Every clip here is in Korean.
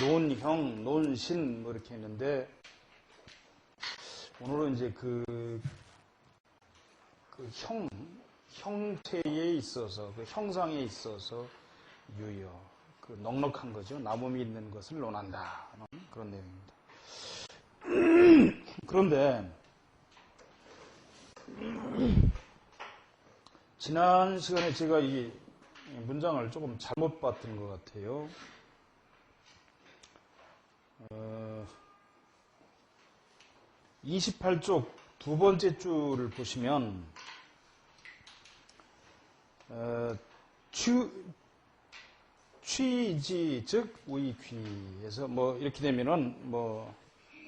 논형, 논신 뭐 이렇게 있는데 오늘은 이제 형태에 있어서 그 형상에 있어서 유효, 그 넉넉한 거죠. 나무미 있는 것을 논한다. 그런 내용입니다. 그런데 지난 시간에 제가 이 문장을 조금 잘못 봤던 것 같아요. 28쪽 두 번째 줄을 보시면 취지 즉 우이귀에서 뭐 이렇게 되면은 뭐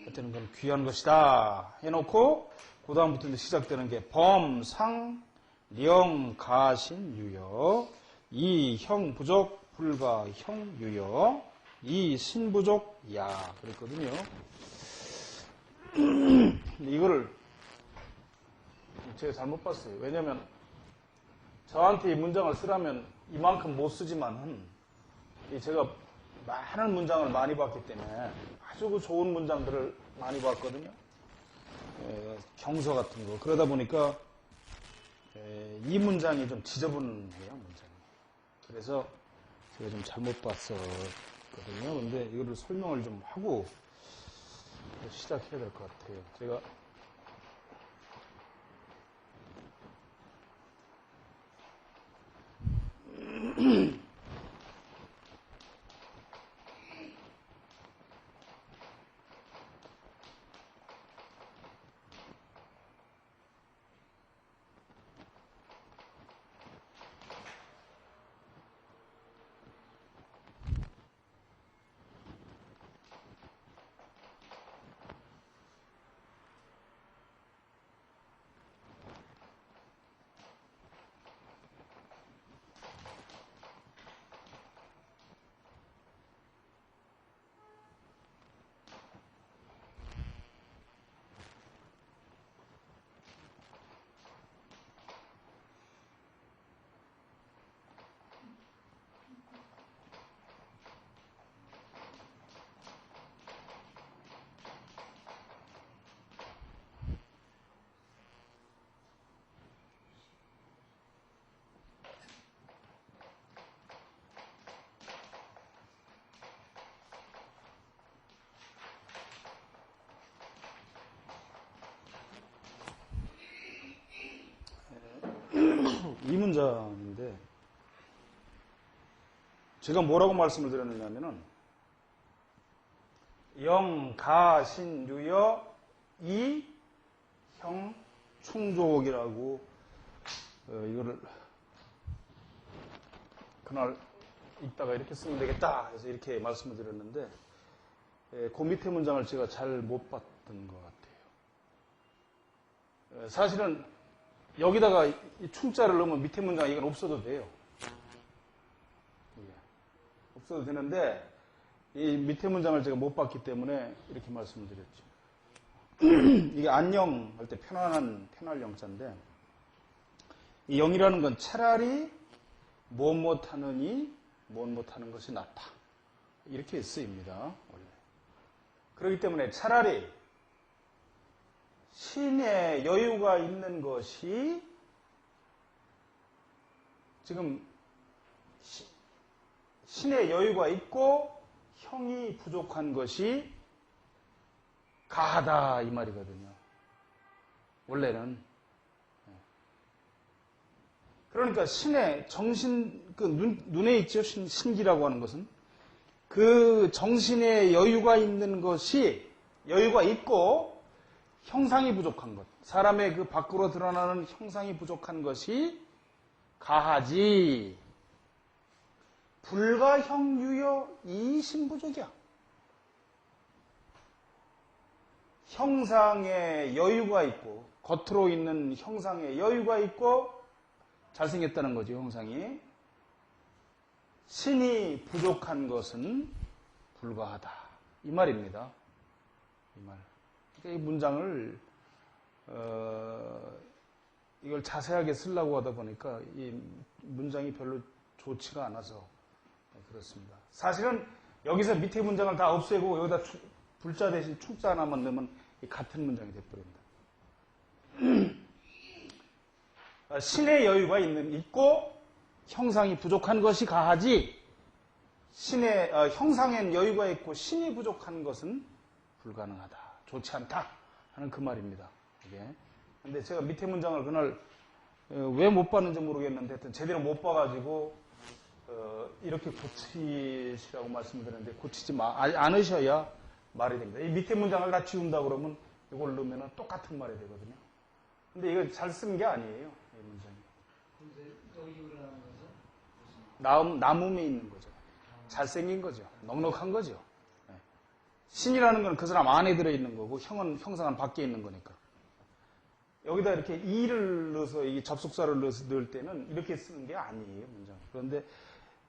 하여튼 건 귀한 것이다 해놓고 그 다음부터 시작되는 게 범, 상, 령, 가, 신, 유여, 이, 형, 부족, 불가, 형, 유여, 이, 신, 부족, 야 그랬거든요. 이거를 제가 잘못 봤어요. 왜냐면 저한테 이 문장을 쓰라면 이만큼 못 쓰지만은 제가 많은 문장을 많이 봤기 때문에 아주 좋은 문장들을 많이 봤거든요. 경서 같은 거. 그러다 보니까 이 문장이 좀 지저분해요, 문장이. 그래서 제가 좀 잘못 봤었거든요. 근데 이거를 설명을 좀 하고 시작해야 될 것 같아요. 제가 이 문장인데 제가 뭐라고 말씀을 드렸느냐면은 영, 가, 신, 유여, 이, 형, 충족이라고 이거를 그날 읽다가 이렇게 쓰면 되겠다 해서 이렇게 말씀을 드렸는데 그 밑에 문장을 제가 잘 못 봤던 것 같아요. 사실은 여기다가 이 충자를 넣으면 밑에 문장 이건 없어도 돼요. 없어도 되는데 이 밑에 문장을 제가 못 봤기 때문에 이렇게 말씀을 드렸죠. 이게 안녕 할 때 편할 영자인데 이 영이라는 건 차라리 무엇 못하느니 무엇 못하는 것이 낫다. 이렇게 쓰입니다. 원래. 그렇기 때문에 차라리 신의 여유가 있는 것이 지금 신의 여유가 있고 형이 부족한 것이 가하다 이 말이거든요. 원래는. 그러니까 신의 정신, 그 눈에 있죠. 신기라고 하는 것은. 그 정신의 여유가 있는 것이 여유가 있고 형상이 부족한 것. 사람의 그 밖으로 드러나는 형상이 부족한 것이 가하지. 불가, 형, 유여, 이 신부족이야. 형상에 여유가 있고 겉으로 있는 형상에 여유가 있고 잘생겼다는 거죠. 형상이. 신이 부족한 것은 불가하다. 이 말입니다. 이 말. 그러니까 이 문장을 이걸 자세하게 쓰려고 하다 보니까 이 문장이 별로 좋지가 않아서 그렇습니다. 사실은 여기서 밑에 문장을 다 없애고 여기다 불자 대신 축자 하나만 넣으면 같은 문장이 돼버립니다. 신의 여유가 있고 형상이 부족한 것이 가하지 형상엔 여유가 있고 신이 부족한 것은 불가능하다. 좋지 않다. 하는 그 말입니다. 근데 제가 밑에 문장을 그날 왜 못 봤는지 모르겠는데 하여튼 제대로 못 봐가지고 이렇게 고치시라고 말씀드렸는데 고치지 않으셔야 말이 됩니다. 이 밑에 문장을 다 지운다 그러면 이걸 넣으면 똑같은 말이 되거든요. 근데 이거 잘 쓴 게 아니에요. 이 문장이. 남음이 있는 거죠. 잘생긴 거죠. 넉넉한 거죠. 신이라는 건 그 사람 안에 들어있는 거고 형상은 밖에 있는 거니까. 여기다 이렇게 이를 넣어서 이 접속사를 넣을 때는 이렇게 쓰는 게 아니에요. 문장. 그런데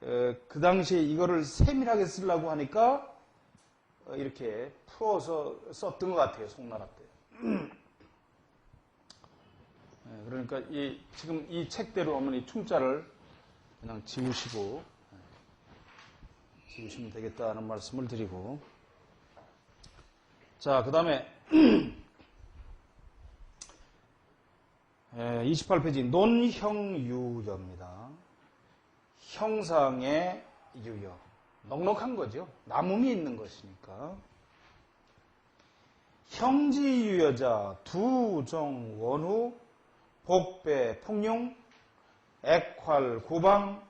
그 당시에 이거를 세밀하게 쓰려고 하니까 이렇게 풀어서 썼던 것 같아요. 송나라 때. 그러니까 지금 이 책대로 하면 이 충자를 그냥 지우시면 되겠다는 말씀을 드리고. 자, 그 다음에 28페이지 논형유여입니다. 형상의 유여. 넉넉한 거죠. 남음이 있는 것이니까. 형지유여자 두정원후 복배 폭룡 액활 고방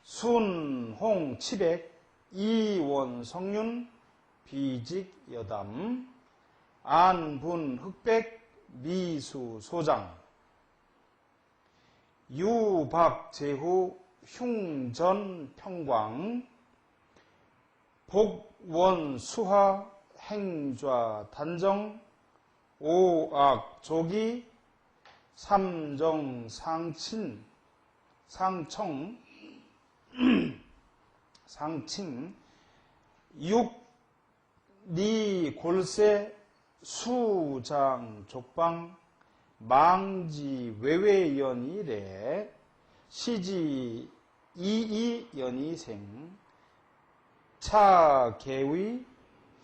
순홍 치백 이원 성윤 비직 여담 안분 흑백 미수 소장 유박 제후 흉전 평광 복원 수화 행좌 단정 오악 조기 삼정 상친 상청 상칭 육리 골세 수장 족방 망지 외외연이래 시지 이이연이생 차개의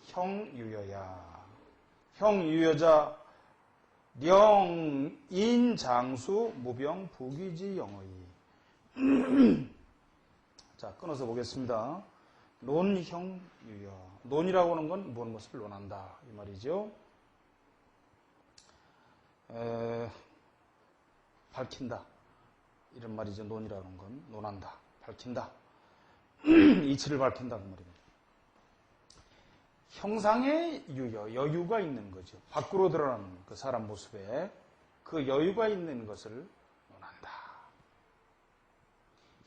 형유여야 형유여자 령인장수 무병 부귀지 영의. 자, 끊어서 보겠습니다. 논형유여. 논이라고 하는 건 무슨 것을 논한다 이 말이죠. 밝힌다 이런 말이죠. 논이라는 건 논한다, 밝힌다, 이치를 밝힌다 그 말입니다. 형상의 유여, 여유가 있는 거죠. 밖으로 드러나는 그 사람 모습에 그 여유가 있는 것을 논한다.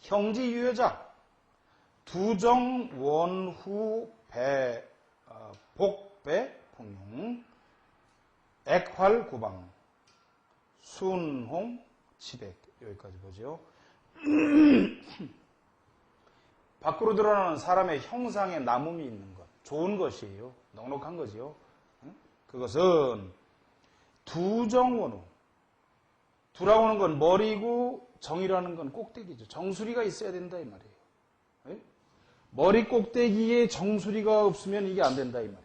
형지유여자 두정원후 복배 폭룡 액활구방 순홍 치백 여기까지 보죠. 밖으로 드러나는 사람의 형상에 남음이 있는 것, 좋은 것이에요. 넉넉한 거지요. 그것은 두정원후. 두라고 하는 건 머리고 정이라는 건 꼭대기죠. 정수리가 있어야 된다 이 말이에요. 머리 꼭대기에 정수리가 없으면 이게 안 된다 이 말이에요.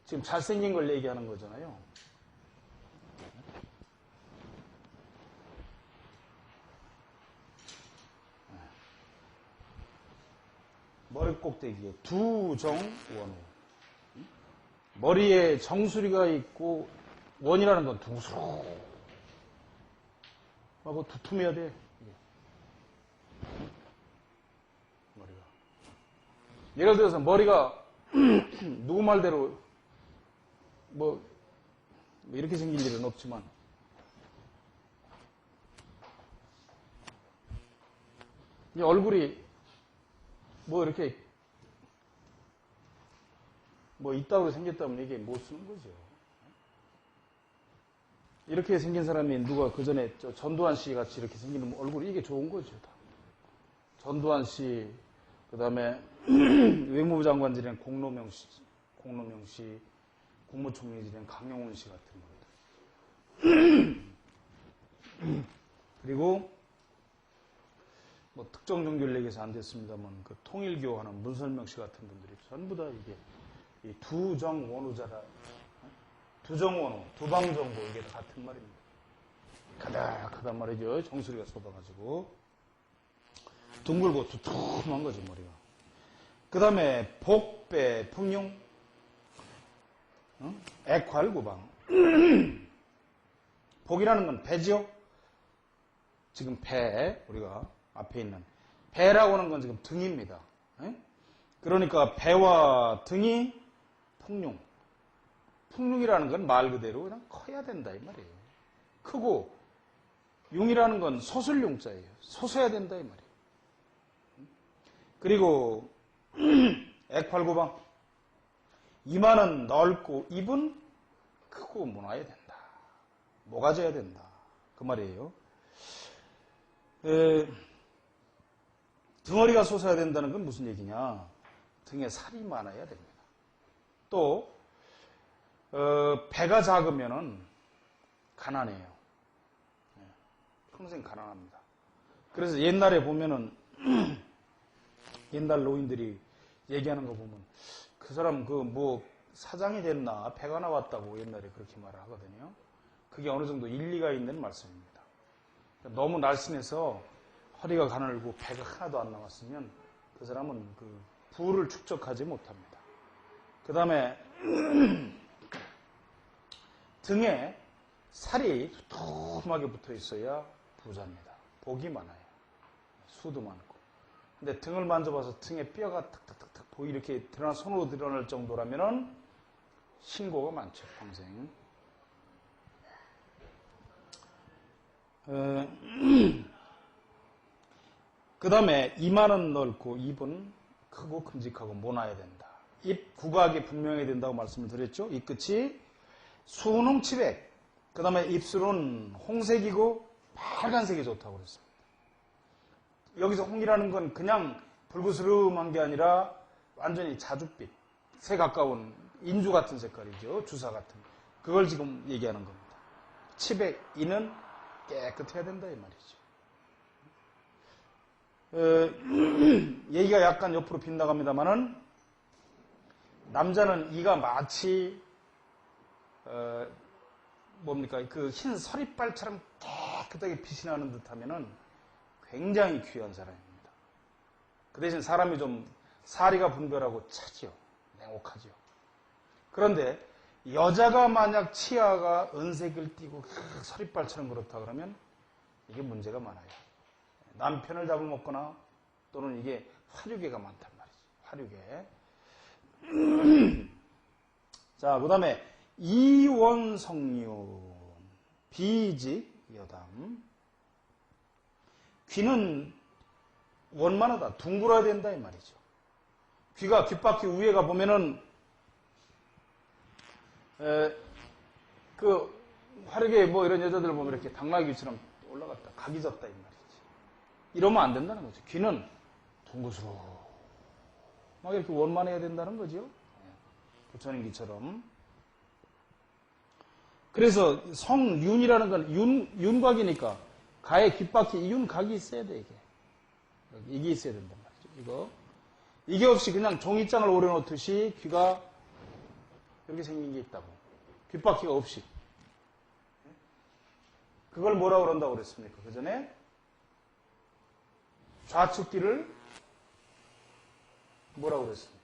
지금 잘생긴 걸 얘기하는 거잖아요. 머리 꼭대기에 두정원후. 머리에 정수리가 있고 원이라는 건 두수로 하고 두툼해야 돼. 머리가. 예를 들어서 머리가 누구 말대로 뭐 이렇게 생길 일은 없지만 이 얼굴이 뭐 이렇게 뭐 있다고 생겼다면 이게 못 쓰는 거죠. 이렇게 생긴 사람이 누가 그 전에 전두환 씨 같이 이렇게 생기는 얼굴이 이게 좋은 거죠. 다. 전두환 씨, 그 다음에 외무부 장관들은 공로명씨, 국무총리들은 강영훈 씨 같은 겁니다. 그리고 뭐 특정 종교를 얘기해서 안 됐습니다만 그 통일교하는 문설명 씨 같은 분들이 전부 다 이게 이 두정원우자라, 두정원우, 두방정부 이게 다 같은 말입니다. 가닥하단 말이죠. 정수리가 쏟아가지고 둥글고 두툼한 거지 머리가. 그 다음에 복배, 풍융, 액활구방. 복이라는 건 배지요. 지금 배, 우리가 앞에 있는 배라고 하는 건 지금 등입니다. 그러니까 배와 등이 풍융. 풍융이라는 건 말 그대로 그냥 커야 된다 이 말이에요. 크고 융이라는 건 소설융자예요. 솟아야 된다 이 말이에요. 그리고 액팔구방. 이마는 넓고 입은 크고 모나야 된다. 모가져야 된다. 그 말이에요. 등허리가 솟아야 된다는 건 무슨 얘기냐. 등에 살이 많아야 됩니다. 또 배가 작으면은 가난해요. 평생 가난합니다. 그래서 옛날에 보면은 옛날 노인들이 얘기하는 거 보면 그 사람 그 뭐 사장이 됐나 배가 나왔다고 옛날에 그렇게 말을 하거든요. 그게 어느 정도 일리가 있는 말씀입니다. 너무 날씬해서 허리가 가늘고 배가 하나도 안 나왔으면 그 사람은 그 부를 축적하지 못합니다. 그 다음에 등에 살이 두툼하게 붙어 있어야 부자입니다. 복이 많아요. 수도 많고. 근데 등을 만져봐서 등에 뼈가 탁탁탁탁 이렇게 손으로 드러날 정도라면은 신고가 많죠, 평생. 그 다음에 이마는 넓고 입은 크고 큼직하고 모나야 된다. 입 구각이 분명해야 된다고 말씀을 드렸죠. 입 끝이 수농치백. 그 다음에 입술은 홍색이고 빨간색이 좋다고 그랬습니다. 여기서 홍이라는 건 그냥 붉으스름한 게 아니라 완전히 자줏빛에 가까운 인주 같은 색깔이죠. 주사 같은. 그걸 지금 얘기하는 겁니다. 치백, 이는 깨끗해야 된다 이 말이죠. 얘기가 약간 옆으로 빗나갑니다만은 남자는 이가 마치 뭡니까 그 흰 서리빨처럼 깨끗하게 빛이 나는 듯하면은 굉장히 귀한 사람입니다. 그 대신 사람이 좀 사리가 분별하고 차지요. 냉혹하지요. 그런데 여자가 만약 치아가 은색을 띠고 서리빨처럼 그렇다 그러면 이게 문제가 많아요. 남편을 잡아먹거나 또는 이게 화류계가 많단 말이죠. 화류계. 자, 그 다음에 이원성륜, 비직, 여담. 귀는 원만하다. 둥글어야 된다 이 말이죠. 귀가 귓바퀴 위에가 보면은 그 화력에 뭐 이런 여자들 보면 이렇게 당나귀처럼 올라갔다 각이 졌다 이 말이지. 이러면 안 된다는 거죠. 귀는 둥그스러 막 이렇게 원만해야 된다는 거죠. 부처님귀처럼. 그래서 성윤이라는 건 윤곽이니까 가의 귓바퀴 윤각이 있어야 돼 이게. 이게 있어야 된단 말이죠. 이게 없이 그냥 종이장을 오려놓듯이 귀가 이렇게 생긴 게 있다고. 귓바퀴가 없이. 그걸 뭐라고 그런다고 그랬습니까? 그 전에 좌측 귀를 뭐라고 그랬습니까?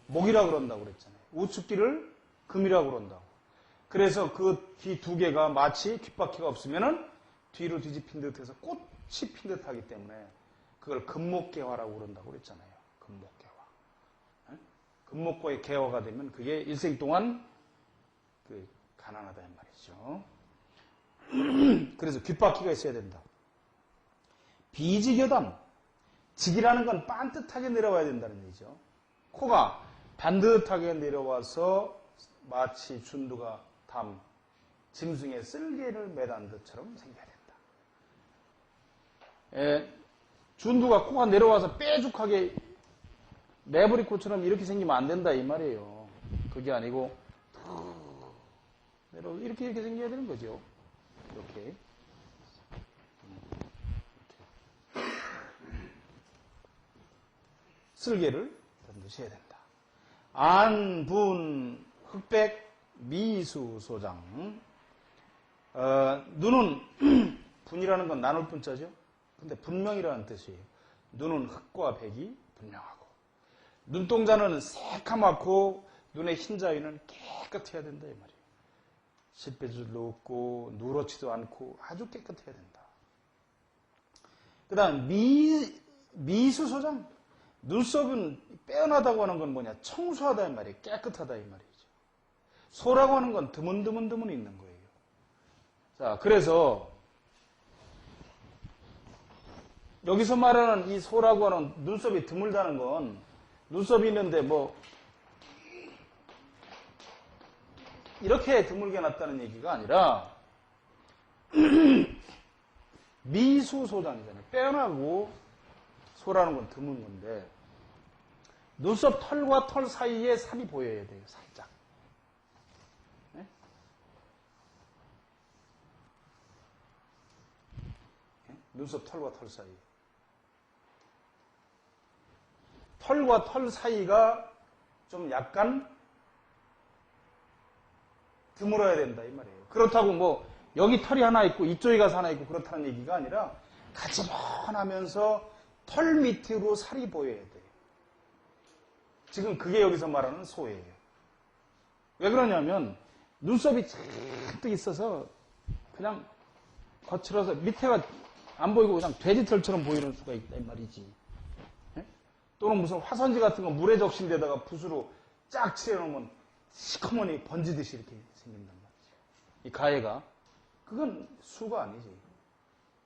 목이라고 그런다고 그랬잖아요. 우측 귀를 금이라고 그런다고. 그래서 그 귀 두 개가 마치 귓바퀴가 없으면은 뒤로 뒤집힌 듯해서 꽃이 핀 듯하기 때문에 그걸 금목개화라고 그런다고 그랬잖아요. 금목개화. 금목과의 개화가 되면 그게 일생 동안 그 가난하다 이 말이죠. 그래서 귓바퀴가 있어야 된다. 비직여담. 직이라는 건 반듯하게 내려와야 된다는 얘기죠. 코가 반듯하게 내려와서 마치 준두가 담, 짐승의 쓸개를 매단 듯처럼 생겨야 된다. 준두가 코가 내려와서 뾰족하게 매부리코처럼 이렇게 생기면 안 된다 이 말이에요. 그게 아니고 이렇게 생겨야 되는 거죠. 이렇게. 쓸개를 던드셔야 된다. 안, 분, 흑백, 미수, 소장. 눈은 분이라는 건 나눌 분자죠. 근데 분명이라는 뜻이에요. 눈은 흑과 백이 분명하고 눈동자는 새카맣고 눈의 흰자위는 깨끗해야 된다 이 말이에요. 실배줄도 없고 누렇지도 않고 아주 깨끗해야 된다. 그 다음 미수소장. 눈썹은 빼어나다고 하는 건 뭐냐? 청소하다 이 말이에요. 깨끗하다 이 말이죠. 소라고 하는 건 드문드문 있는 거예요. 자, 그래서 여기서 말하는 이 소라고 하는 눈썹이 드물다는 건 눈썹이 있는데 뭐 이렇게 드물게 났다는 얘기가 아니라 미수소장이잖아요. 빼어나고 소라는 건 드문 건데 눈썹 털과 털 사이에 살이 보여야 돼요. 살짝. 네? 눈썹 털과 털 사이. 털과 털 사이가 좀 약간 드물어야 된다 이 말이에요. 그렇다고 뭐 여기 털이 하나 있고 이쪽에 가서 하나 있고 그렇다는 얘기가 아니라 가지런하면서 털 밑으로 살이 보여야 돼요. 지금 그게 여기서 말하는 소예요. 왜 그러냐면 눈썹이 잔뜩 있어서 그냥 거칠어서 밑에가 안 보이고 그냥 돼지털처럼 보이는 수가 있다 이 말이지. 네? 또는 무슨 화선지 같은 거 물에 적신 데다가 붓으로 쫙 칠해놓으면 시커머니 번지듯이 이렇게 생긴단 말이지. 이 가해가. 그건 수가 아니지.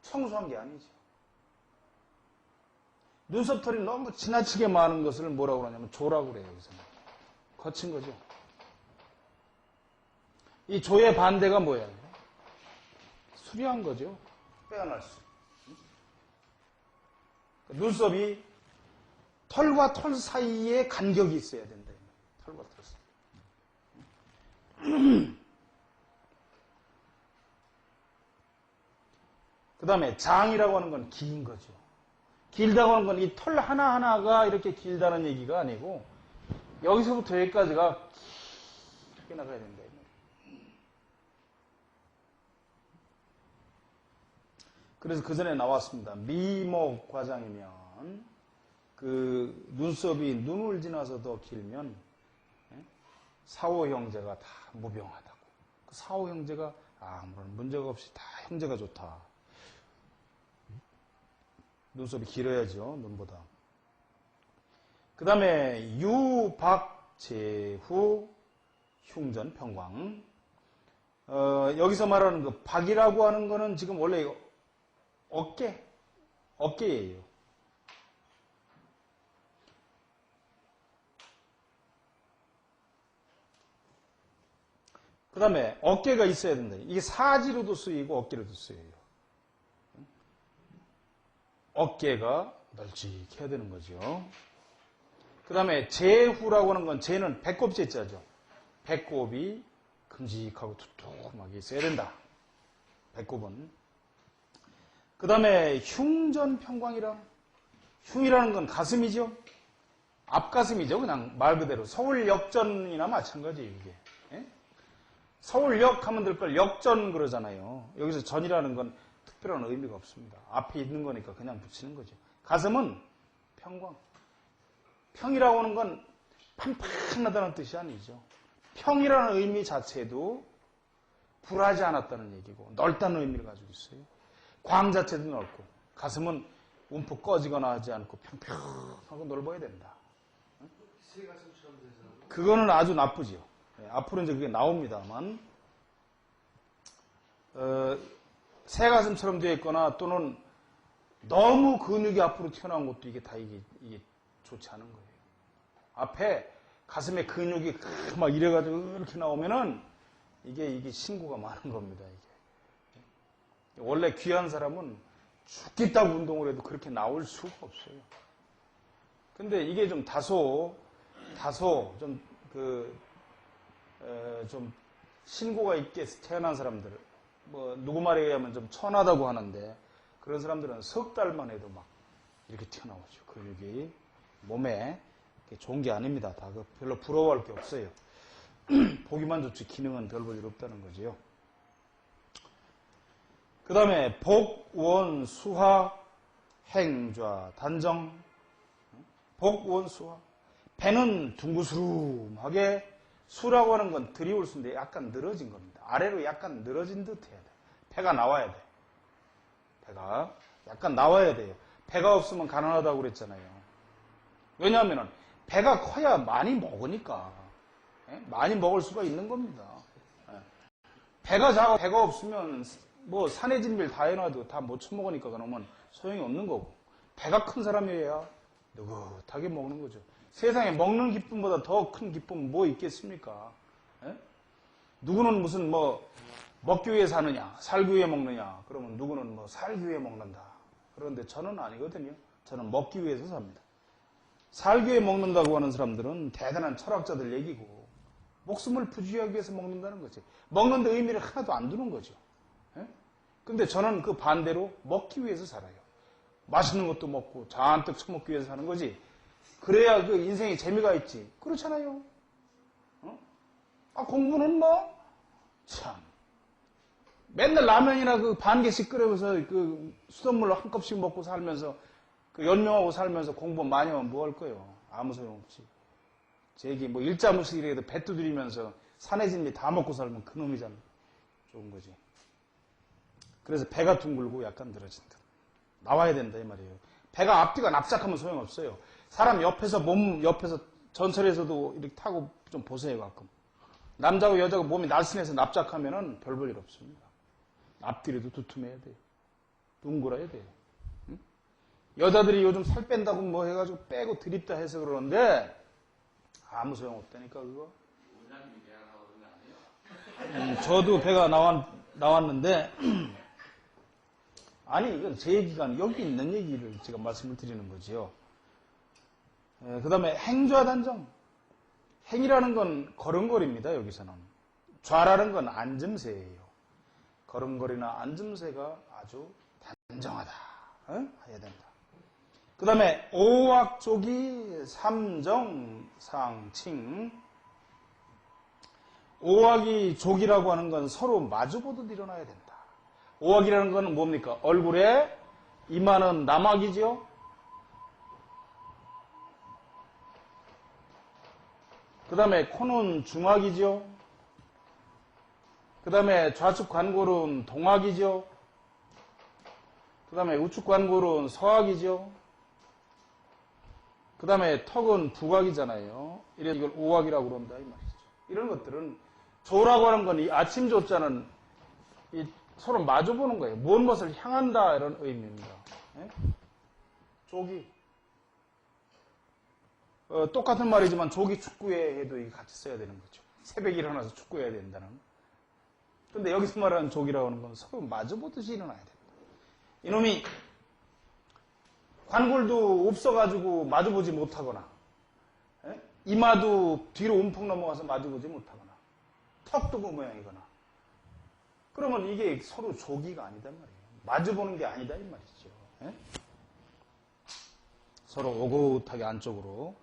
청소한 게 아니지. 눈썹털이 너무 지나치게 많은 것을 뭐라고 그러냐면 조라고 그래요. 여기서는. 거친 거죠. 이 조의 반대가 뭐예요? 수려한 거죠. 빼어날 수. 눈썹이 털과 털 사이에 간격이 있어야 된다. 털과 털 사이. 그 다음에 장이라고 하는 건 긴 거죠. 길다고 하는 건 이 털 하나하나가 이렇게 길다는 얘기가 아니고 여기서부터 여기까지가 길게 나가야 된다. 그래서 그 전에 나왔습니다. 미목 과장이면 그 눈썹이 눈을 지나서 더 길면 사오 형제가 다 무병하다고. 그 사오 형제가 아무런 문제가 없이 다 형제가 좋다. 눈썹이 길어야죠. 눈보다. 그 다음에 유, 박, 제후, 흉전, 평광. 여기서 말하는 그 박이라고 하는 거는 지금 원래 어깨예요. 그 다음에 어깨가 있어야 된다. 이게 사지로도 쓰이고 어깨로도 쓰여요. 어깨가 널찍해야 되는 거죠. 그 다음에 제후라고 하는 건 제는 배꼽 제자죠. 배꼽이 큼직하고 두툼하게 있어야 된다. 배꼽은. 그 다음에 흉전평광이라. 흉이라는 건 가슴이죠. 앞가슴이죠. 그냥 말 그대로. 서울역전이나 마찬가지예요. 이게. 예? 서울역 하면 될 걸 역전 그러잖아요. 여기서 전이라는 건 특별한 의미가 없습니다. 앞에 있는 거니까 그냥 붙이는 거죠. 가슴은 평광. 평이라고 하는 건 팡팡하다는 뜻이 아니죠. 평이라는 의미 자체도 불하지 않았다는 얘기고 넓다는 의미를 가지고 있어요. 광 자체도 넓고 가슴은 움푹 꺼지거나 하지 않고 평평하고 넓어야 된다. 그거는 아주 나쁘죠. 앞으로 이제 그게 나옵니다만 새 가슴처럼 되어 있거나 또는 너무 근육이 앞으로 튀어나온 것도 이게 다 이게 좋지 않은 거예요. 앞에 가슴에 근육이 막 이래가지고 이렇게 나오면은 이게 신고가 많은 겁니다. 이게 원래 귀한 사람은 죽겠다고 운동을 해도 그렇게 나올 수가 없어요. 근데 이게 좀 다소 좀 신고가 있게 태어난 사람들, 뭐 누구 말에 의하면 좀 천하다고 하는데 그런 사람들은 석 달만 해도 막 이렇게 튀어나오죠. 근육이 몸에 좋은 게 아닙니다. 다 별로 부러워할 게 없어요. 보기만 좋지 기능은 별 볼 일 없다는 거지요. 그 다음에 복, 원, 수화, 행좌, 단정. 복, 원, 수화. 배는 둥그스름하게, 수라고 하는 건 들이올 수인데 약간 늘어진 겁니다. 아래로 약간 늘어진 듯 해야 돼. 배가 나와야 돼. 배가 약간 나와야 돼요. 배가 없으면 가난하다고 그랬잖아요. 왜냐하면 배가 커야 많이 먹으니까. 많이 먹을 수가 있는 겁니다. 배가 작아, 배가 없으면 뭐 산의 진밀 다 해놔도 다 못 처먹으니까 그러면 소용이 없는 거고, 배가 큰 사람이어야 느긋하게 먹는 거죠. 세상에 먹는 기쁨보다 더 큰 기쁨은 뭐 있겠습니까? 누구는 무슨 뭐 먹기 위해 사느냐, 살기 위해 먹느냐, 그러면 누구는 뭐 살기 위해 먹는다. 그런데 저는 아니거든요. 저는 먹기 위해서 삽니다. 살기 위해 먹는다고 하는 사람들은 대단한 철학자들 얘기고, 목숨을 부지하기 위해서 먹는다는 거지. 먹는데 의미를 하나도 안 두는 거죠. 근데 저는 그 반대로 먹기 위해서 살아요. 맛있는 것도 먹고 잔뜩 처먹기 위해서 사는 거지. 그래야 그 인생에 재미가 있지. 그렇잖아요. 공부는 뭐, 참. 맨날 라면이나 그 반 개씩 끓여서 그 수돗물 한 컵씩 먹고 살면서, 그 연명하고 살면서 공부 많이 하면 뭐 할 거예요? 아무 소용없지. 제 얘기 뭐 일자무식이라도 배 두드리면서 산의 진미 다 먹고 살면 그놈이잖아. 좋은 거지. 그래서 배가 둥글고 약간 늘어진다. 나와야 된다 이 말이에요. 배가 앞뒤가 납작하면 소용없어요. 사람 옆에서 몸 옆에서 전철에서도 이렇게 타고 좀 보세요 가끔. 남자고 여자고 몸이 날씬해서 납작하면은 별 볼 일 없습니다. 앞뒤로도 두툼해야 돼요. 둥글어야 돼요. 응? 여자들이 요즘 살 뺀다고 뭐 해가지고 빼고 드립다 해서 그러는데 아무 소용 없다니까 그거. 원장님이 배가 나오는 거 아니에요? 저도 배가 나왔는데 아니 이건 제 얘기가 아니고 여기 있는 얘기를 제가 말씀을 드리는 거지요. 그 다음에 행좌 단정. 행이라는 건 걸음걸이입니다. 여기서는. 좌라는 건 앉음새예요. 걸음걸이나 앉음새가 아주 단정하다. 해야 된다. 그 다음에 오악조기 삼정상칭. 오악이 조기라고 하는 건 서로 마주보듯 일어나야 된다. 오악이라는 건 뭡니까? 얼굴에 이마는 남악이죠. 그 다음에 코는 중악이죠. 그 다음에 좌측 관골은 동악이죠. 그 다음에 우측 관골은 서악이죠. 그 다음에 턱은 북악이잖아요. 이래서 이걸 오악이라고 그런다 이 말이죠. 이런 것들은 조라고 하는 건 이 아침 조자는 이 서로 마주보는 거예요. 먼 것을 향한다 이런 의미입니다. 조기. 똑같은 말이지만 조기 축구에 해도 이게 같이 써야 되는 거죠. 새벽에 일어나서 축구해야 된다는. 근데 여기서 말하는 조기라고 하는 건 서로 마주보듯이 일어나야 된다. 이놈이 관골도 없어가지고 마주보지 못하거나, 이마도 뒤로 움푹 넘어가서 마주보지 못하거나, 턱도 그 모양이거나, 그러면 이게 서로 조기가 아니다 말이에요. 마주보는 게 아니다 이 말이죠. 서로 오긋하게 안쪽으로.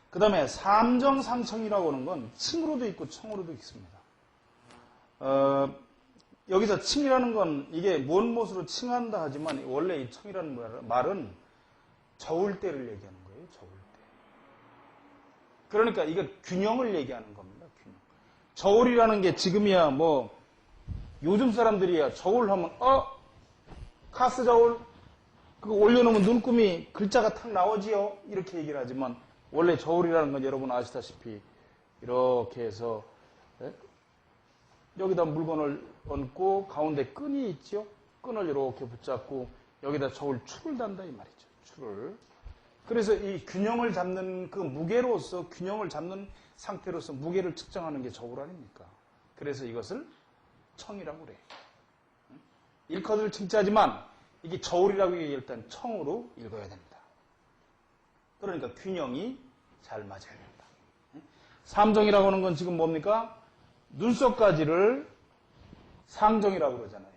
그 다음에 삼정상청이라고 하는 건 층으로도 있고 청으로도 있습니다. 여기서 층이라는 건 이게 뭔 못으로 층한다 하지만 원래 이 청이라는 말은 저울 때를 얘기하는 거예요. 저울 때. 그러니까 이거 균형을 얘기하는 겁니다. 균형. 저울이라는 게 지금이야 뭐 요즘 사람들이야 저울 하면 카스 저울 그거 올려놓으면 눈금이 글자가 탁 나오지요. 이렇게 얘기를 하지만 원래 저울이라는 건 여러분 아시다시피 이렇게 해서 여기다 물건을 얹고 가운데 끈이 있죠. 끈을 이렇게 붙잡고 여기다 저울 줄을 단다 이 말이죠. 줄을. 그래서 이 균형을 잡는 그 무게로서 균형을 잡는 상태로서 무게를 측정하는 게 저울 아닙니까? 그래서 이것을 청이라고 그래요. 일컷을 칭자지만 이게 저울이라고 얘기할 땐 청으로 읽어야 됩니다. 그러니까 균형이 잘 맞아야 됩니다. 삼정이라고 하는 건 지금 뭡니까? 눈썹까지를 상정이라고 그러잖아요.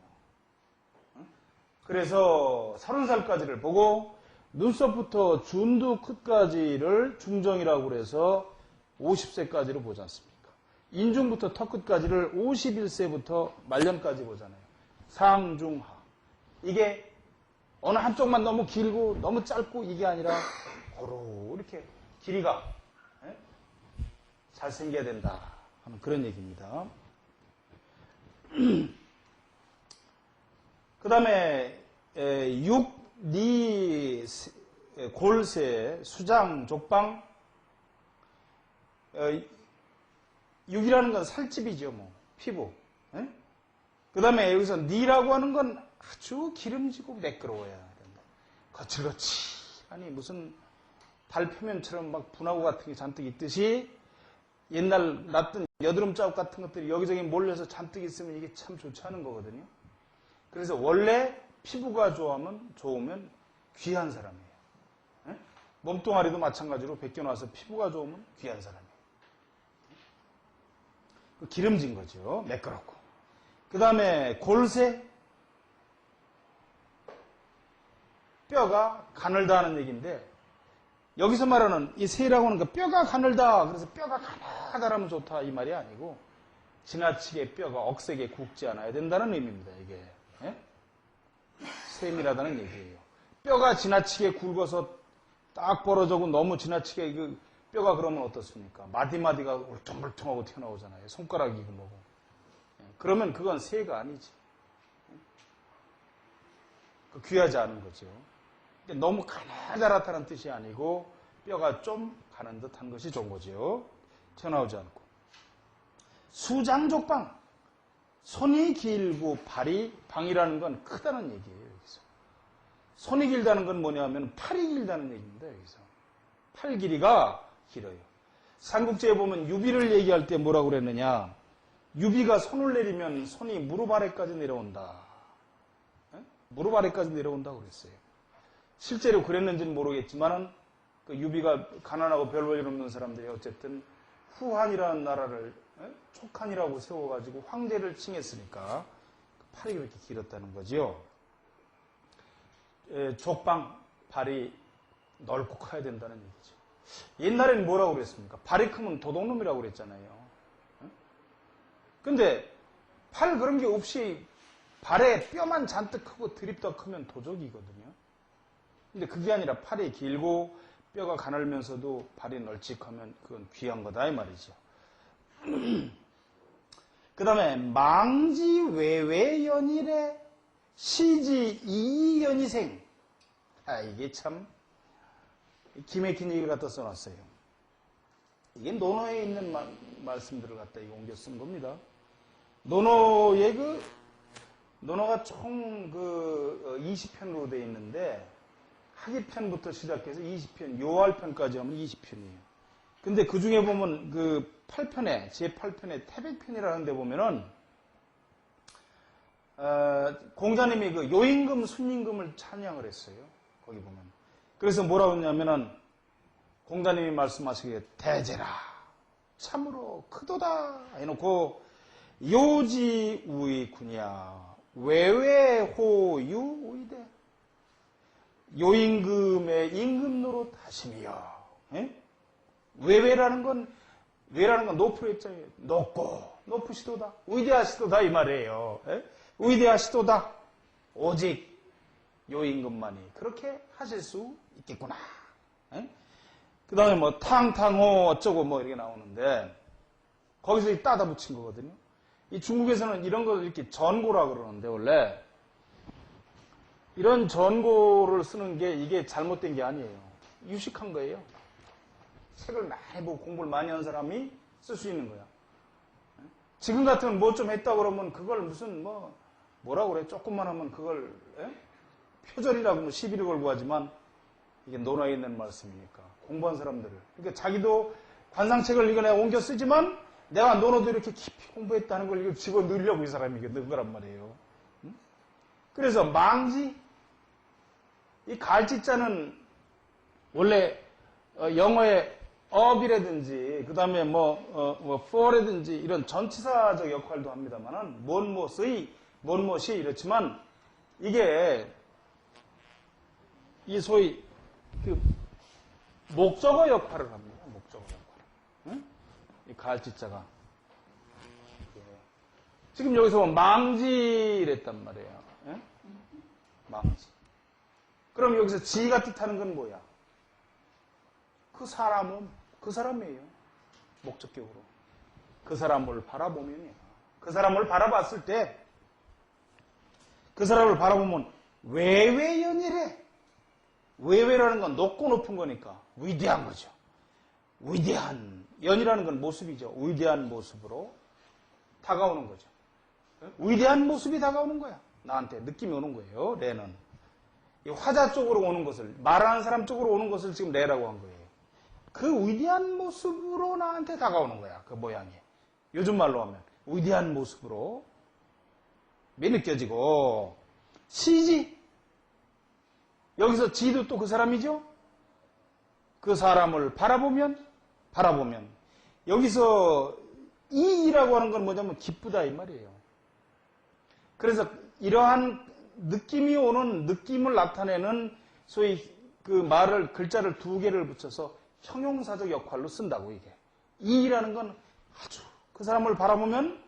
그래서 30살까지를 보고 눈썹부터 준두 끝까지를 중정이라고 그래서 50세까지로 보지 않습니까? 인중부터 턱 끝까지를 51세부터 말년까지 보잖아요. 상중하. 이게 어느 한쪽만 너무 길고 너무 짧고 이게 아니라 고루 이렇게 길이가 잘생겨야 된다 하는 그런 얘기입니다. 그 다음에 육, 니, 골세, 수장, 족방. 육이라는 건 살집이죠, 뭐 피부. 그 다음에 여기서 니라고 하는 건 아주 기름지고 매끄러워야 된다. 거칠거칠하니 무슨 달 표면처럼 막 분화구 같은 게 잔뜩 있듯이 옛날 놨던 여드름 자국 같은 것들이 여기저기 몰려서 잔뜩 있으면 이게 참 좋지 않은 거거든요. 그래서 원래 피부가 좋으면 귀한 사람이에요. 몸뚱아리도 마찬가지로 벗겨놔서 피부가 좋으면 귀한 사람이에요. 기름진 거죠. 매끄럽고. 그 다음에 골세. 뼈가 가늘다 하는 얘기인데 여기서 말하는 이 세라고 하는 거 뼈가 가늘다. 그래서 뼈가 가늘하다라면 좋다 이 말이 아니고 지나치게 뼈가 억세게 굵지 않아야 된다는 의미입니다. 이게 세밀하다는 얘기예요. 뼈가 지나치게 굵어서 딱 벌어져고 너무 지나치게 그 뼈가 그러면 어떻습니까? 마디마디가 울퉁불퉁하고 튀어나오잖아요. 손가락이고 뭐고. 그러면 그건 새가 아니지. 귀하지 않은 거죠. 너무 가느다랗다는 뜻이 아니고 뼈가 좀 가는 듯한 것이 좋은 거죠. 튀어나오지 않고. 수장족방. 손이 길고 발이, 방이라는 건 크다는 얘기예요. 여기서. 손이 길다는 건 뭐냐면 팔이 길다는 얘기입니다. 여기서. 팔 길이가 길어요. 삼국지에 보면 유비를 얘기할 때 뭐라고 그랬느냐. 유비가 손을 내리면 손이 무릎 아래까지 내려온다. 무릎 아래까지 내려온다고 그랬어요. 실제로 그랬는지는 모르겠지만은 그 유비가 가난하고 별 볼 일 없는 사람들이 어쨌든 후한이라는 나라를 촉한이라고 세워가지고 황제를 칭했으니까 팔이 그렇게 길었다는 거죠. 족방, 발이 넓고 커야 된다는 얘기죠. 옛날에는 뭐라고 그랬습니까? 발이 크면 도둑놈이라고 그랬잖아요. 근데 팔 그런 게 없이 발에 뼈만 잔뜩 크고 드립더 크면 도적이거든요. 근데 그게 아니라 팔이 길고 뼈가 가늘면서도 발이 널찍하면 그건 귀한 거다 이 말이죠. 그 다음에 망지 외외연일에 시지 이연이생. 이게 참 기맥힌 얘기를 갖다 써놨어요. 이게 논어에 있는 말씀들을 갖다 이거 옮겨 쓴 겁니다. 논어의 논어가 총 20편으로 되어 있는데 하기편부터 시작해서 20편, 요할편까지 하면 20편이에요. 근데 그 중에 보면 그 8편에, 제8편에 태백편이라는 데 보면은, 공자님이 그 요임금, 순임금을 찬양을 했어요. 거기 보면. 그래서 뭐라고 했냐면은, 공자님이 말씀하시기에, 대제라, 참으로 크도다 해놓고, 요지우이군야, 외외호유 오이대. 요임금의 임금 노릇 하심이여. 외외라는 건 높으로 했잖아요. 높으시도다. 위대하시도다 이 말이에요. 위대하시도다. 오직 요임금만이 그렇게 하실 수 있겠구나. 그 다음에 뭐 탕탕호 어쩌고 뭐 이렇게 나오는데 거기서 따다 붙인 거거든요. 이 중국에서는 이런 걸 이렇게 전고라 그러는데 원래 이런 전고를 쓰는 게 이게 잘못된 게 아니에요. 유식한 거예요. 책을 많이 보고 공부를 많이 한 사람이 쓸 수 있는 거야. 지금 같으면 뭐 좀 했다 그러면 그걸 무슨 뭐라고 그래? 조금만 하면 그걸 표절이라고 뭐 시비를 걸고 하지만 이게 논어에 있는 말씀이니까 공부한 사람들을. 그러니까 자기도 관상책을 이거 내가 옮겨 쓰지만 내가 논어도 이렇게 깊이 공부했다는 걸 이거 집어 넣으려고 이 사람이 이거 넣은 거란 말이에요. 그래서 망지, 이 갈지자는 원래 영어의 up이라든지 그 다음에 for라든지 이런 전치사적 역할도 합니다만은 뭔 무엇이 이렇지만 이게 이 소위 그 목적어 역할을 합니다. 목적어 역할. 응? 이 갈지자가 지금 여기서 망지랬단 말이에요. 응? 망지. 그럼 여기서 지가 뜻하는 건 뭐야? 그 사람이에요. 목적격으로. 그 사람을 바라보면요. 그 사람을 바라봤을 때, 그 사람을 바라보면 외외연이래. 외외라는 건 높고 높은 거니까 위대한 거죠. 위대한, 연이라는 건 모습이죠. 위대한 모습으로 다가오는 거죠. 위대한 모습이 다가오는 거야. 나한테 느낌이 오는 거예요. 레는. 이 화자 쪽으로 오는 것을, 말하는 사람 쪽으로 오는 것을 지금 레라고 한 거예요. 그 위대한 모습으로 나한테 다가오는 거야. 그 모양이. 요즘 말로 하면 위대한 모습으로 느껴지고 시지. 여기서 지도 또 그 사람이죠. 그 사람을 바라보면 여기서 이라고 하는 건 뭐냐면 기쁘다 이 말이에요. 그래서 이러한 느낌이 오는 느낌을 나타내는 소위 그 말을 글자를 두 개를 붙여서 형용사적 역할로 쓴다고 이게. 이라는 건 아주 그 사람을 바라보면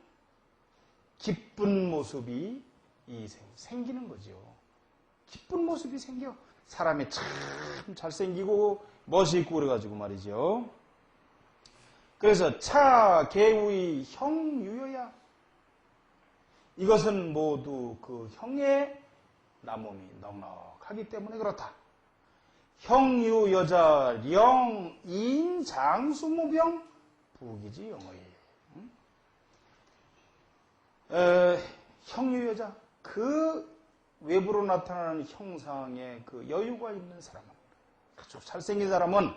기쁜 모습이 생기는 거죠. 기쁜 모습이 생겨. 사람이 참 잘생기고 멋있고 그래가지고 말이죠. 그래서 차, 개우의 형유여야. 이것은 모두 그 형의 나몸이 넉넉하기 때문에 그렇다. 형유 여자 령 인장수무병 부기지 영어예. 형유 여자 그 외부로 나타나는 형상의 그 여유가 있는 사람은 아주 잘생긴 사람은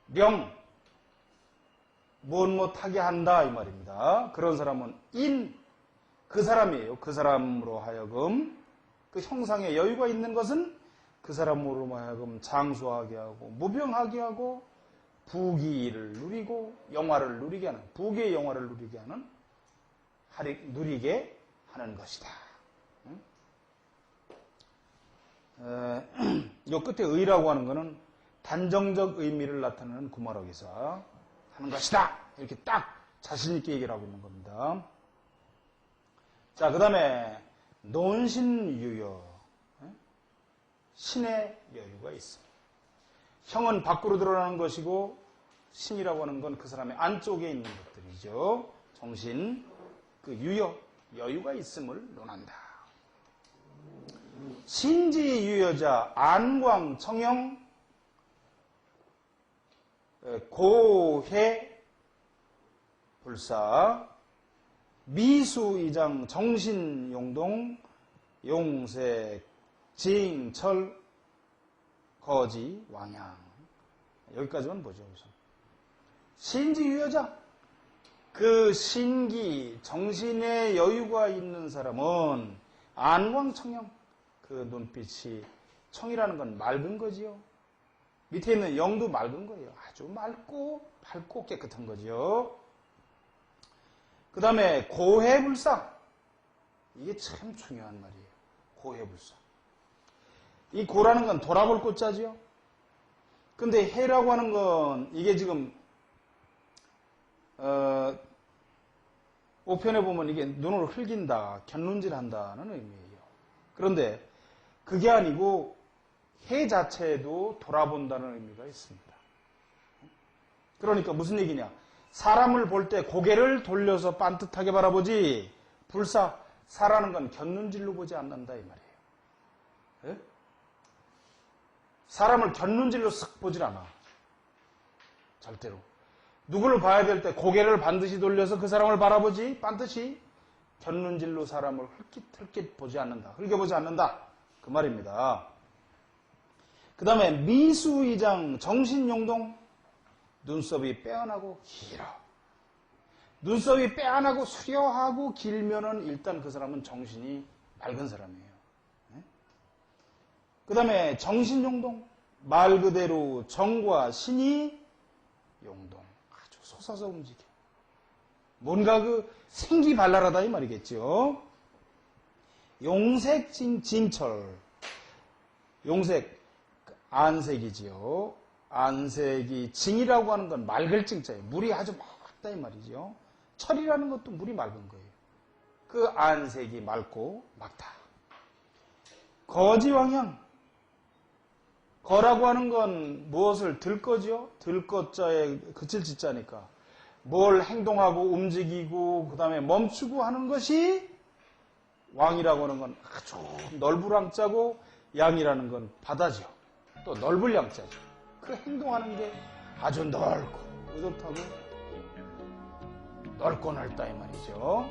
령 못하게 한다 이 말입니다. 그런 사람은 그 사람이에요. 그 사람으로 하여금 그 형상의 여유가 있는 것은 그 사람으로 하여금 장수하게 하고 무병하게 하고 부귀를 누리고 영화를 누리게 하는 부귀의 영화를 누리게 하는 누리게 하는 것이다. 요 끝에 의라고 하는 것은 단정적 의미를 나타내는 구말어기사 하는 것이다. 이렇게 딱 자신 있게 얘기를 하고 있는 겁니다. 자, 그 다음에 논신유여. 신의 여유가 있습니다. 형은 밖으로 드러나는 것이고 신이라고 하는 건 그 사람의 안쪽에 있는 것들이죠. 정신, 그 여유가 있음을 논한다. 신지유여자 안광 청영 고해 불사 미수이장 정신용동 용색 징철 거지 왕양 여기까지만 보죠. 우선 신지유여자 그 신기 정신의 여유가 있는 사람은 안광청영 그 눈빛이 청이라는 건 맑은 거지요. 밑에 있는 영도 맑은 거예요. 아주 맑고 밝고 깨끗한 거지요. 그 다음에 고해불상 이게 참 중요한 말이에요. 고해불상 이 고라는 건 돌아볼 꽃자지요. 근데 해라고 하는 건 이게 지금 5편에 보면 이게 눈을 흘긴다, 곁눈질한다는 의미예요. 그런데 그게 아니고 해 자체에도 돌아본다는 의미가 있습니다. 그러니까 무슨 얘기냐? 사람을 볼 때 고개를 돌려서 빤듯하게 바라보지 사라는 건 곁눈질로 보지 않는다 이 말이에요. 예? 사람을 곁눈질로 쓱 보질 않아. 절대로. 누구를 봐야 될 때 고개를 반드시 돌려서 그 사람을 바라보지 반드시 곁눈질로 사람을 흘깃흘깃 보지 않는다. 흘겨보지 않는다. 그 말입니다. 그 다음에 미수이장 정신용동 눈썹이 빼어나고 길어. 눈썹이 빼어나고 수려하고 길면은 일단 그 사람은 정신이 맑은 사람이에요. 그 다음에 정신용동. 말 그대로 정과 신이 용동. 아주 솟아서 움직여. 뭔가 그 생기발랄하다 이 말이겠죠. 용색 진철. 용색 안색이지요. 안색이 징이라고 하는 건 맑을 징자예요. 물이 아주 맑다 이 말이죠. 철이라는 것도 물이 맑은 거예요. 그 안색이 맑고 맑다. 거지왕양. 거라고 하는 건 무엇을 들거죠? 들것자에 그칠 짓자니까 뭘 행동하고 움직이고 그 다음에 멈추고 하는 것이 왕이라고 하는 건 아주 넓을 왕자고 양이라는 건 바다죠. 또 넓을 양자죠. 그 행동하는 게 아주 넓고 의젓하고 넓고 넓다 이 말이죠.